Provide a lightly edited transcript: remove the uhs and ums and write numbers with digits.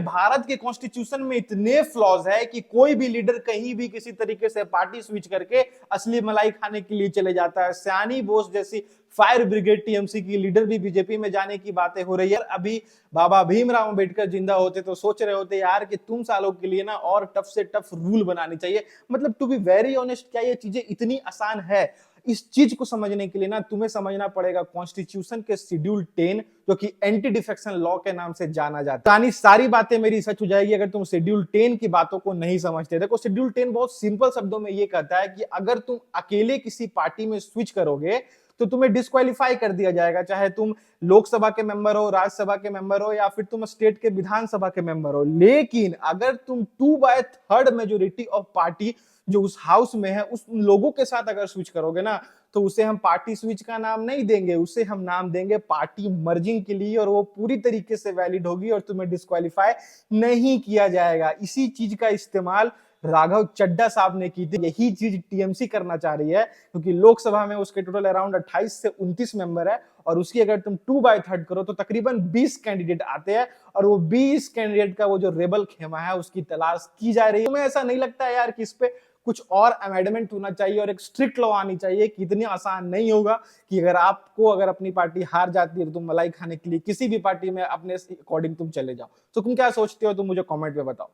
भारत के कॉन्स्टिट्यूशन में इतने फ्लॉज है कि कोई भी लीडर कहीं भी किसी तरीके से पार्टी स्विच करके असली मलाई खाने के लिए चले जाता है। सयानी बोस जैसी फायर ब्रिगेड टीएमसी की लीडर भी बीजेपी में जाने की बातें हो रही है। अभी बाबा भीमराव अंबेडकर जिंदा होते तो सोच रहे होते यार कि तुम सालों के लिए ना और टफ से टफ रूल बनानी चाहिए। मतलब टू बी वेरी ऑनेस्ट, क्या ये चीजें इतनी आसान है? इस चीज को समझने के लिए ना तुम्हें समझना पड़ेगा कॉन्स्टिट्यूशन के शेड्यूल 10, जो कि एंटी डिफेक्शन लॉ के नाम से जाना जाता है। यानी सारी बातें मेरी सच हो जाएगी अगर तुम शेड्यूल 10 की बातों को नहीं समझते। देखो, शेड्यूल 10 बहुत सिंपल शब्दों में ये कहता है कि अगर तुम अकेले किसी पार्टी में स्विच करोगे तो तुम्हें डिस्क्वालीफाई कर दिया जाएगा, चाहे तुम लोकसभा के मेंबर हो, राज्यसभा के मेंबर हो, या फिर तुम स्टेट के विधानसभा के मेंबर हो। लेकिन अगर तुम 2/3 मेजोरिटी ऑफ पार्टी जो उस हाउस में है उस लोगों के साथ अगर स्विच करोगे ना, तो उसे हम पार्टी स्विच का नाम नहीं देंगे, उसे हम नाम देंगे पार्टी मर्जिंग के लिए, और वो पूरी तरीके से वैलिड होगी और तुम्हें डिस्क्वालीफाई नहीं किया जाएगा। इसी चीज का इस्तेमाल राघव चड्ढा साहब ने की थी। यही चीज टीएमसी करना चाह रही है, क्योंकि लोकसभा में उसके टोटल अराउंड 28 से 29 मेंबर है, और उसकी अगर तुम 2/3 करो तो तकरीबन 20 कैंडिडेट आते हैं, और वो 20 कैंडिडेट का वो जो रेबल खेमा है उसकी तलाश की जा रही है। तुम्हें ऐसा नहीं लगता है यार कि इस पे कुछ और अमेंडमेंट होना चाहिए और एक स्ट्रिक्ट लॉ आनी चाहिए? कि इतनी आसान नहीं होगा कि अगर अपनी पार्टी हार जाती है तो तुम मलाई खाने के लिए किसी भी पार्टी में अपने अकॉर्डिंग तुम चले जाओ। तो तुम क्या सोचते हो, तुम मुझे कमेंट में बताओ।